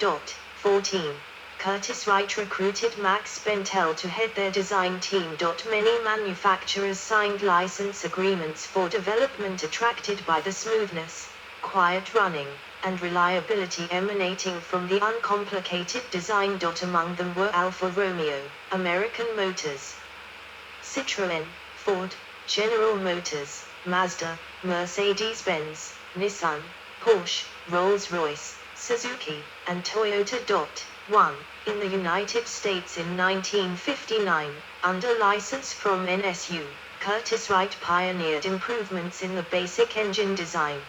Engine. 14. Curtiss-Wright recruited Max Bentel to head their design team. Many manufacturers signed license agreements for development attracted by the smoothness, quiet running, and reliability emanating from the uncomplicated design. Among them were Alfa Romeo, American Motors, Citroën, Ford, General Motors, Mazda, Mercedes-Benz, Nissan, Porsche, Rolls-Royce, Suzuki, and Toyota. 1. In the United States in 1959, under license from NSU, Curtiss-Wright pioneered improvements in the basic engine design.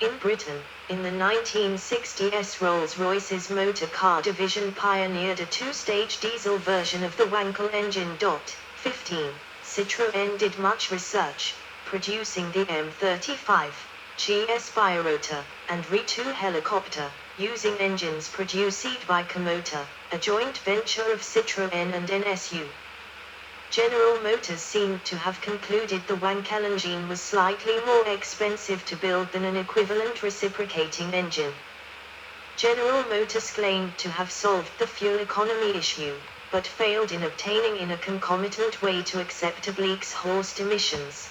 In Britain, in the 1960s, Rolls-Royce's motor car division pioneered a two-stage diesel version of the Wankel engine. 15. Citroën did much research, producing the M35 GS birotor and RE2 helicopter, using engines produced by Komotor, a joint venture of Citroën and NSU. General Motors seemed to have concluded the Wankel engine was slightly more expensive to build than an equivalent reciprocating engine. General Motors claimed to have solved the fuel economy issue, but failed in obtaining in a concomitant way to acceptably exhaust emissions.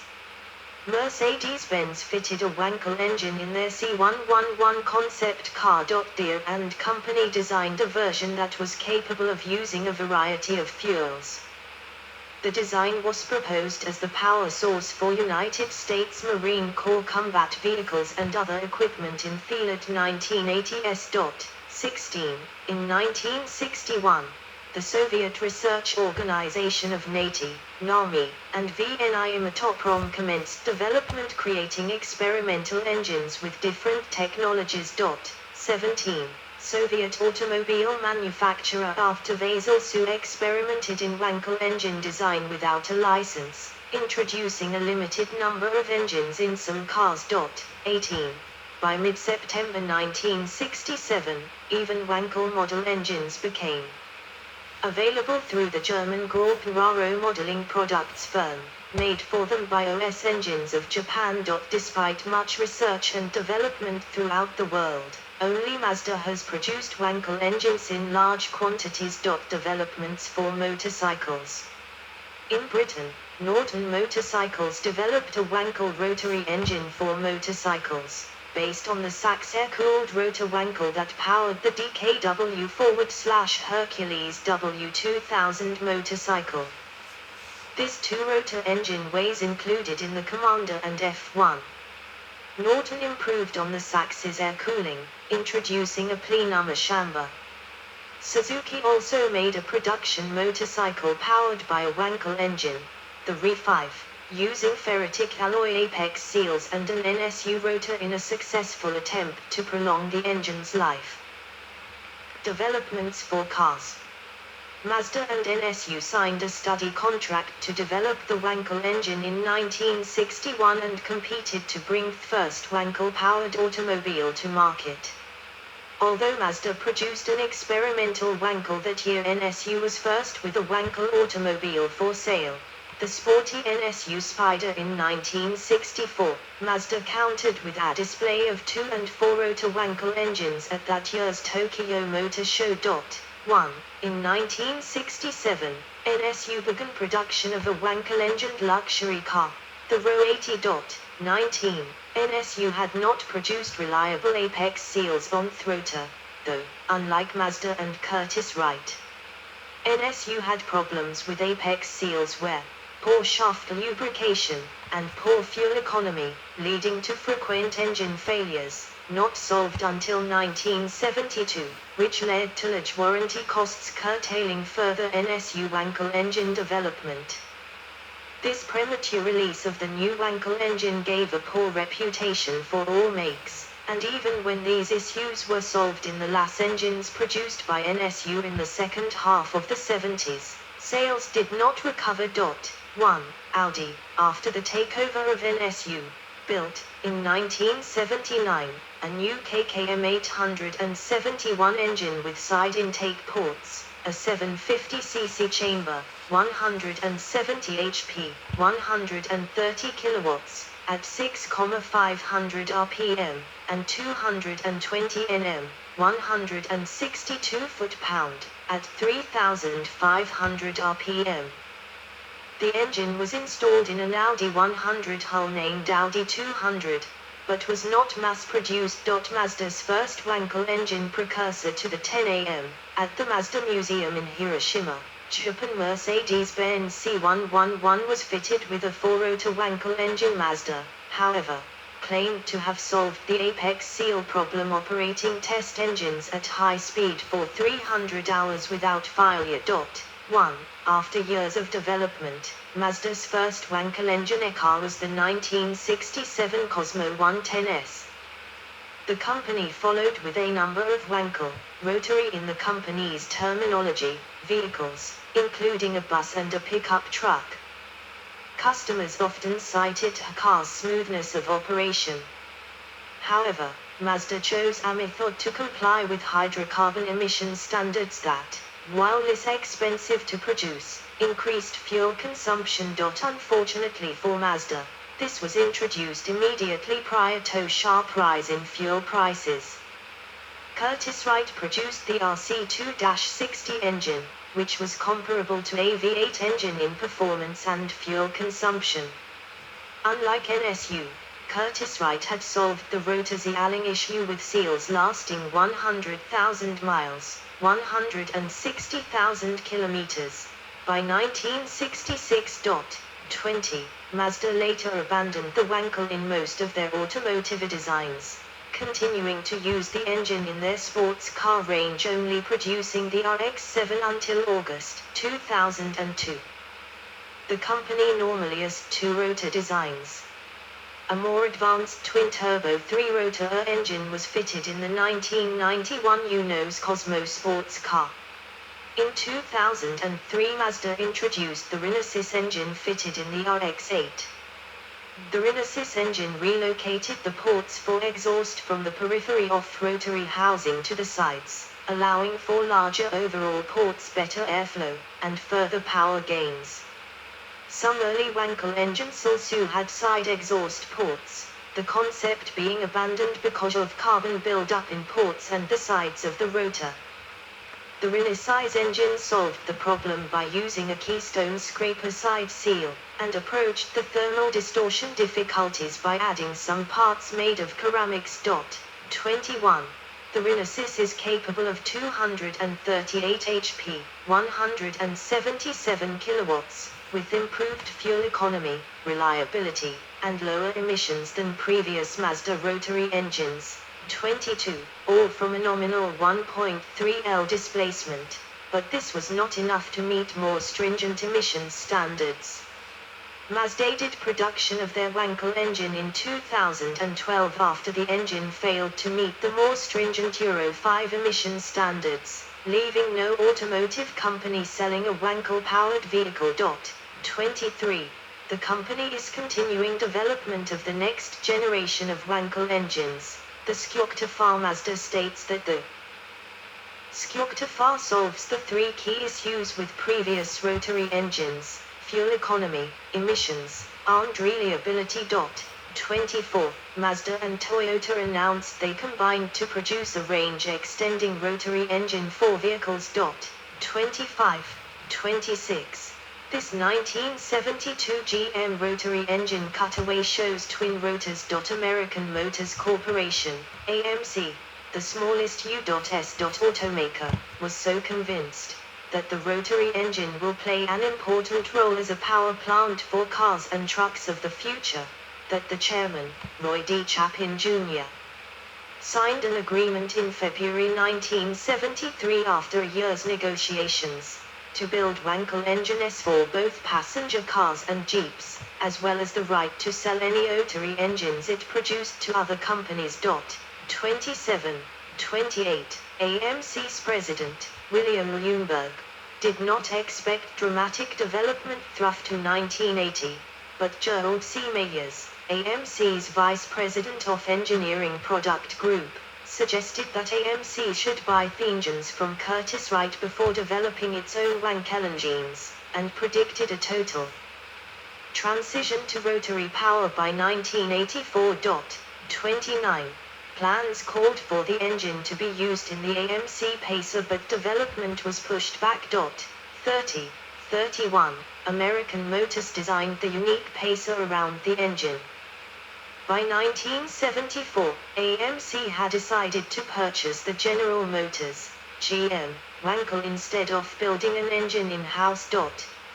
Mercedes-Benz fitted a Wankel engine in their C111 concept car. Deere and Company designed a version that was capable of using a variety of fuels. The design was proposed as the power source for United States Marine Corps combat vehicles and other equipment in Field 1980s. 16. In 1961, the Soviet research organization of NATO, NAMI, and VNI Imatoprom commenced development, creating experimental engines with different technologies. 17. Soviet automobile manufacturer Avtovazil experimented in Wankel engine design without a license, introducing a limited number of engines in some cars. 18. By mid-September 1967, even Wankel model engines became available through the German Group Raro modeling products firm, made for them by OS Engines of Japan. Despite much research and development throughout the world, only Mazda has produced Wankel engines in large quantities. Developments for motorcycles. In Britain, Norton Motorcycles developed a Wankel rotary engine for motorcycles, based on the Sachs air-cooled rotor Wankel that powered the DKW/Hercules W2000 motorcycle. This two-rotor engine was included in the Commander and F1. Norton improved on the Sachs's air cooling, introducing a plenum chamber. Suzuki also made a production motorcycle powered by a Wankel engine, the RE5, using ferritic alloy apex seals and an NSU rotor in a successful attempt to prolong the engine's life. Developments for cars. Mazda and NSU signed a study contract to develop the Wankel engine in 1961 and competed to bring the first Wankel-powered automobile to market. Although Mazda produced an experimental Wankel that year, NSU was first with a Wankel automobile for sale, the sporty NSU Spider, in 1964. Mazda countered with a display of 2- and 4-rotor Wankel engines at that year's Tokyo Motor Show. 1. In 1967, NSU began production of a Wankel-engined luxury car, the Row 80. 19. NSU had not produced reliable apex seals on the rotor, though, unlike Mazda and Curtiss-Wright. NSU had problems with apex seals where poor shaft lubrication and poor fuel economy, leading to frequent engine failures, not solved until 1972, which led to large warranty costs, curtailing further NSU Wankel engine development. This premature release of the new Wankel engine gave a poor reputation for all makes, and even when these issues were solved in the LAS engines produced by NSU in the second half of the 70s, sales did not recover. 1. Audi, after the takeover of NSU, built, in 1979, a new KKM 871 engine with side intake ports, a 750cc chamber, 170 HP, 130 kilowatts, at 6,500 rpm, and 220 Nm, 162 foot-pound, at 3,500 rpm. The engine was installed in an Audi 100 hull named Audi 200, but was not mass-produced. Mazda's first Wankel engine precursor to the 10AM, at the Mazda Museum in Hiroshima, Japan, Mercedes-Benz C111 was fitted with a 4-rotor Wankel engine. Mazda, however, claimed to have solved the apex seal problem operating test engines at high speed for 300 hours without failure. 1. After years of development, Mazda's first Wankel engine car was the 1967 Cosmo 110S. The company followed with a number of Wankel, rotary in the company's terminology, vehicles, including a bus and a pickup truck. Customers often cited the car's smoothness of operation. However, Mazda chose a method to comply with hydrocarbon emission standards that, while less expensive to produce, increased fuel consumption. Unfortunately for Mazda, this was introduced immediately prior to a sharp rise in fuel prices. Curtiss-Wright produced the RC2-60 engine, which was comparable to a V8 engine in performance and fuel consumption. Unlike NSU, Curtiss-Wright had solved the rotor sealing issue with seals lasting 100,000 miles, 160,000 kilometers, by 1966. 20. Mazda later abandoned the Wankel in most of their automotive designs, continuing to use the engine in their sports car range, only producing the RX-7 until August 2002. The company normally has 2-rotor designs. A more advanced twin-turbo 3-rotor engine was fitted in the 1991 Uno's Cosmo sports car. In 2003, Mazda introduced the Renesys engine fitted in the RX-8. The Renesys engine relocated the ports for exhaust from the periphery off-rotary housing to the sides, allowing for larger overall ports, better airflow, and further power gains. Some early Wankel engines also had side exhaust ports, the concept being abandoned because of carbon buildup in ports and the sides of the rotor. The Renesys engine solved the problem by using a keystone scraper side seal, and approached the thermal distortion difficulties by adding some parts made of ceramics. 21. The Renesys is capable of 238 HP, 177 kilowatts, with improved fuel economy, reliability, and lower emissions than previous Mazda rotary engines. 22, all from a nominal 1.3 L displacement, but this was not enough to meet more stringent emissions standards. Mazda did production of their Wankel engine in 2012 after the engine failed to meet the more stringent Euro 5 emission standards, leaving no automotive company selling a Wankel-powered vehicle. 23. The company is continuing development of the next generation of Wankel engines. The Skjoktefa Mazda states that the Skjoktefa solves the 3 key issues with previous rotary engines: fuel economy, emissions, and reliability. 24. Mazda and Toyota announced they combined to produce a range-extending rotary engine for vehicles. 25. 26. This 1972 GM rotary engine cutaway shows twin rotors. American Motors Corporation, AMC, the smallest U.S. automaker, was so convinced that the rotary engine will play an important role as a power plant for cars and trucks of the future, that the chairman, Roy D. Chapin Jr., signed an agreement in February 1973 after a year's negotiations, to build Wankel engines for both passenger cars and Jeeps, as well as the right to sell any rotary engines it produced to other companies. 27. 28. AMC's president, William Lumberg, did not expect dramatic development through to 1980, but Gerald C. Mayers, AMC's vice president of engineering product group, suggested that AMC should buy the engines from Curtiss-Wright before developing its own Wankel engines, and predicted a total transition to rotary power by 1984. 29. Plans called for the engine to be used in the AMC Pacer, but development was pushed back. 31. American Motors designed the unique Pacer around the engine. By 1974, AMC had decided to purchase the General Motors, GM, Wankel instead of building an engine in-house.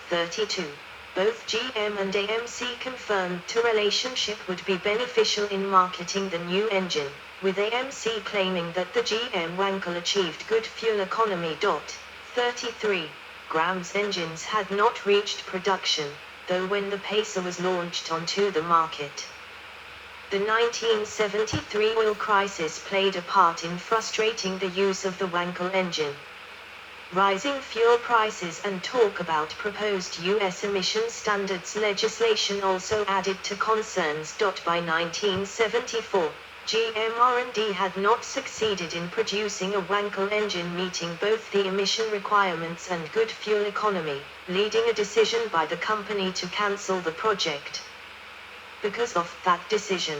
32. Both GM and AMC confirmed the relationship would be beneficial in marketing the new engine, with AMC claiming that the GM Wankel achieved good fuel economy. 33. Graham's engines had not reached production, though when the Pacer was launched onto the market. The 1973 oil crisis played a part in frustrating the use of the Wankel engine. Rising fuel prices and talk about proposed U.S. emission standards legislation also added to concerns. By 1974, GM R&D had not succeeded in producing a Wankel engine meeting both the emission requirements and good fuel economy, leading a decision by the company to cancel the project. Because of that decision,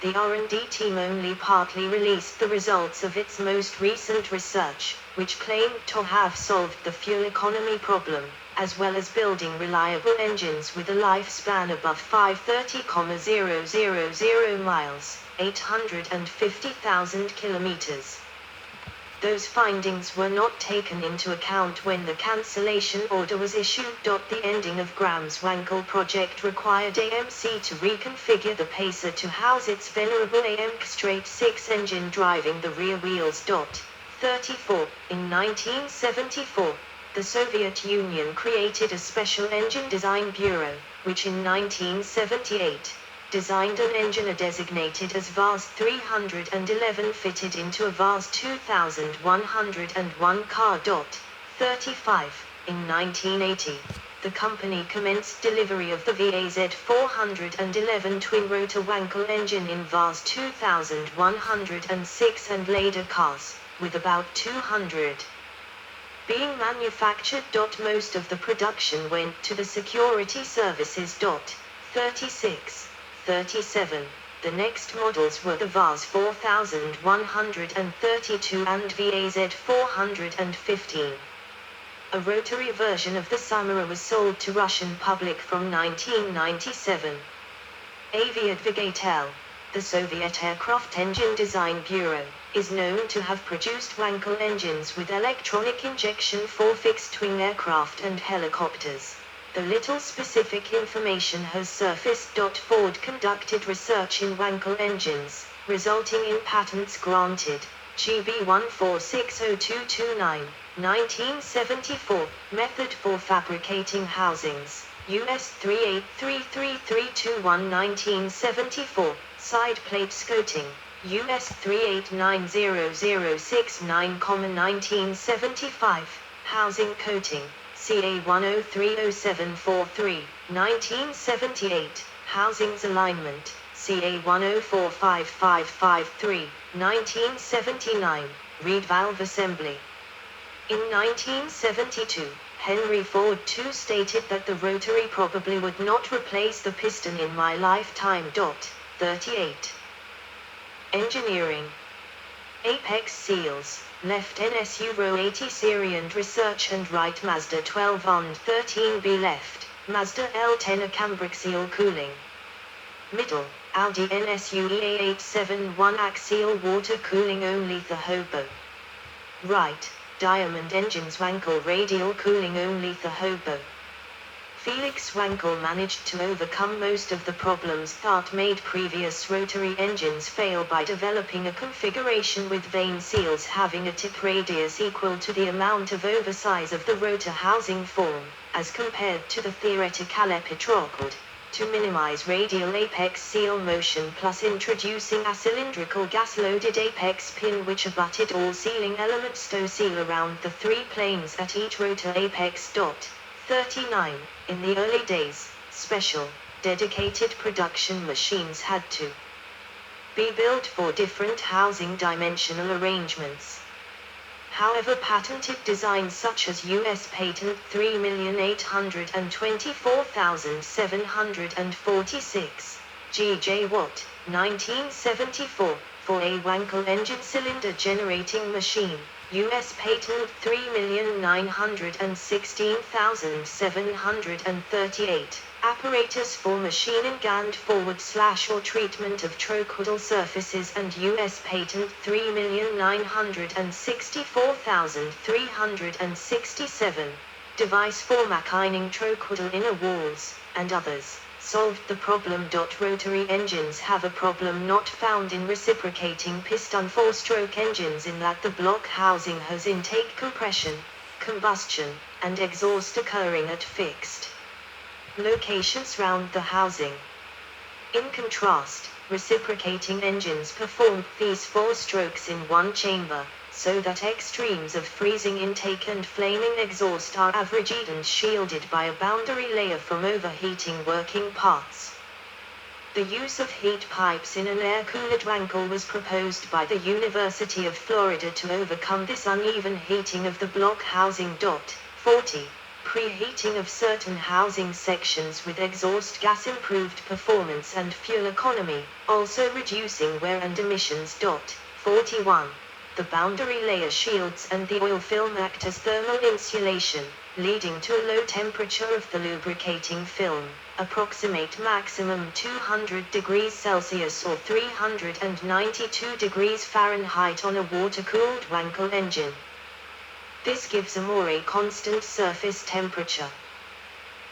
the R&D team only partly released the results of its most recent research, which claimed to have solved the fuel economy problem, as well as building reliable engines with a lifespan above 530,000 miles, 850,000 kilometers. Those findings were not taken into account when the cancellation order was issued. The ending of Graham's Wankel project required AMC to reconfigure the Pacer to house its venerable AMC straight 6 engine driving the rear wheels. 34. In 1974, the Soviet Union created a special engine design bureau, which in 1978 designed an engine designated as VAS 311 fitted into a VAS 2101 car. 35. In 1980, the company commenced delivery of the VAZ 411 twin-rotor Wankel engine in VAS 2106 and later cars, with about 200 being manufactured. Most of the production went to the security services. 36. 37. The next models were the VAZ 4132 and VAZ 415. A rotary version of the Samara was sold to Russian public from 1997. Aviadvigatel, the Soviet Aircraft Engine Design Bureau, is known to have produced Wankel engines with electronic injection for fixed-wing aircraft and helicopters. The little specific information has surfaced. Ford conducted research in Wankel engines, resulting in patents granted. GB 1460229, 1974, Method for Fabricating Housings, US 383331 1974, Side Plate Coating, US 389069, 1975, Housing Coating, CA 1030743, 1978, Housings Alignment, CA 1045553, 1979, Reed Valve Assembly. In 1972, Henry Ford II stated that the rotary probably would not replace the piston in my lifetime. 38. Engineering. Apex Seals, left NSU Row 80 Syrian Research and right Mazda 12 on 13B left, Mazda L10 cambric seal cooling. Middle, Audi NSU EA871 axial water cooling only the hobo. Right, Diamond Engines Wankel radial cooling only the hobo. Felix Wankel managed to overcome most of the problems that made previous rotary engines fail by developing a configuration with vane seals having a tip radius equal to the amount of oversize of the rotor housing form, as compared to the theoretical epitrochid, to minimize radial apex seal motion plus introducing a cylindrical gas-loaded apex pin which abutted all sealing elements to seal around the 3 planes at each rotor apex. 39. In the early days, special, dedicated production machines had to be built for different housing dimensional arrangements. However, patented designs such as U.S. Patent 3,824,746, G.J. Watt, 1974, for a Wankel engine cylinder generating machine. U.S. patent 3,916,738. Apparatus for machining and forward slash or treatment of trochidal surfaces and U.S. patent 3,964,367. Device for machining trochidal inner walls, and others. Solved the problem. Rotary engines have a problem not found in reciprocating piston four-stroke engines in that the block housing has intake compression, combustion, and exhaust occurring at fixed locations round the housing. In contrast, reciprocating engines perform these four strokes in one chamber, so that extremes of freezing intake and flaming exhaust are averaged and shielded by a boundary layer from overheating working parts. The use of heat pipes in an air-cooled Wankel was proposed by the University of Florida to overcome this uneven heating of the block housing. 40. Preheating of certain housing sections with exhaust gas improved performance and fuel economy, also reducing wear and emissions. 41. The boundary layer shields and the oil film act as thermal insulation, leading to a low temperature of the lubricating film, approximate maximum 200 degrees Celsius or 392 degrees Fahrenheit on a water-cooled Wankel engine. This gives a more constant surface temperature.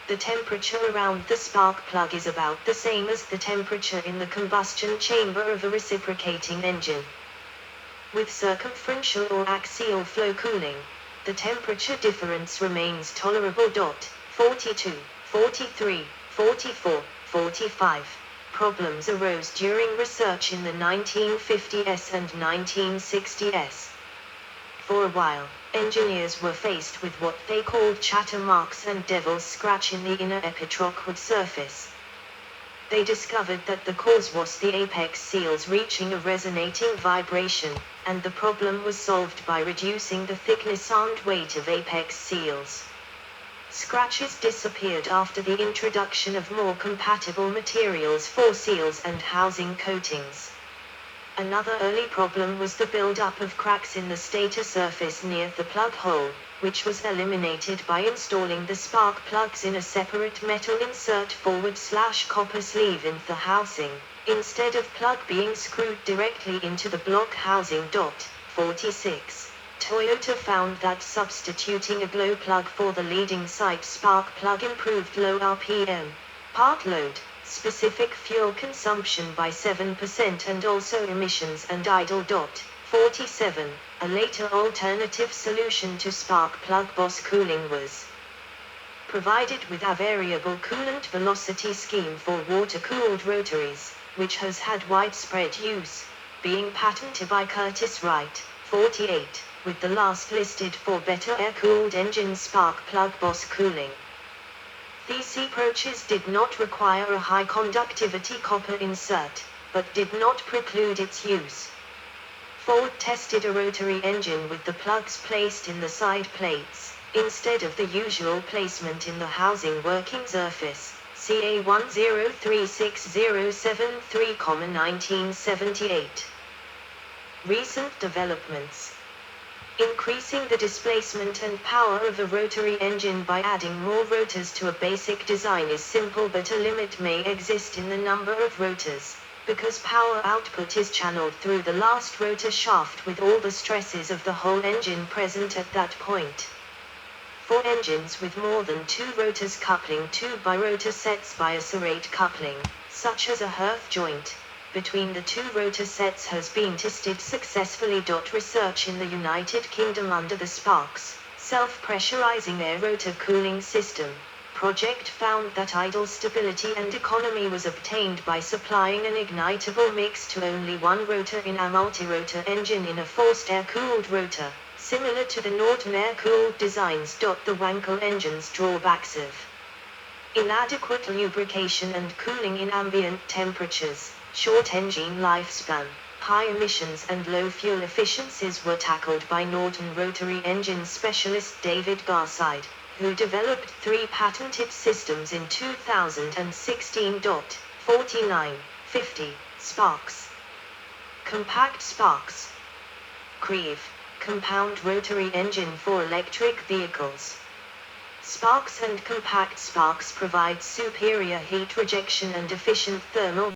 The temperature around the spark plug is about the same as the temperature in the combustion chamber of a reciprocating engine. With circumferential or axial flow cooling, the temperature difference remains tolerable. 42, 43, 44, 45. Problems arose during research in the 1950s and 1960s. For a while, engineers were faced with what they called chatter marks and devil's scratch in the inner epitrochid surface. They discovered that the cause was the apex seals reaching a resonating vibration, and the problem was solved by reducing the thickness and weight of apex seals. Scratches disappeared after the introduction of more compatible materials for seals and housing coatings. Another early problem was the build-up of cracks in the stator surface near the plug hole, which was eliminated by installing the spark plugs in a separate metal insert forward/copper sleeve in the housing, instead of plug being screwed directly into the block housing. 46. Toyota found that substituting a glow plug for the leading side spark plug improved low RPM, part load, specific fuel consumption by 7% and also emissions and idle. 47. A later alternative solution to spark plug boss cooling was provided with a variable coolant velocity scheme for water-cooled rotaries, which has had widespread use, being patented by Curtiss Wright. 48. With the last listed for better air-cooled engine spark plug boss cooling. These approaches did not require a high conductivity copper insert, but did not preclude its use. Ford tested a rotary engine with the plugs placed in the side plates, instead of the usual placement in the housing working surface, CA 1036073, 1978. Recent developments. Increasing the displacement and power of a rotary engine by adding more rotors to a basic design is simple, but a limit may exist in the number of rotors, because power output is channeled through the last rotor shaft with all the stresses of the whole engine present at that point. For engines with more than 2 rotors, coupling 2 birotor sets by a serrate coupling, such as a Hearth joint, between the 2 rotor sets has been tested successfully. Research in the United Kingdom under the Sparks, self-pressurizing air rotor cooling system, project found that idle stability and economy was obtained by supplying an ignitable mix to only one rotor in a multi-rotor engine in a forced air-cooled rotor, similar to the Norton air-cooled designs. The Wankel engine's drawbacks of inadequate lubrication and cooling in ambient temperatures, short engine lifespan, high emissions and low fuel efficiencies were tackled by Norton rotary engine specialist David Garside, who developed 3 patented systems in 2016. 49, 50, Sparks. Compact sparks. CREV, compound rotary engine for electric vehicles. Sparks and compact sparks provide superior heat rejection and efficient thermal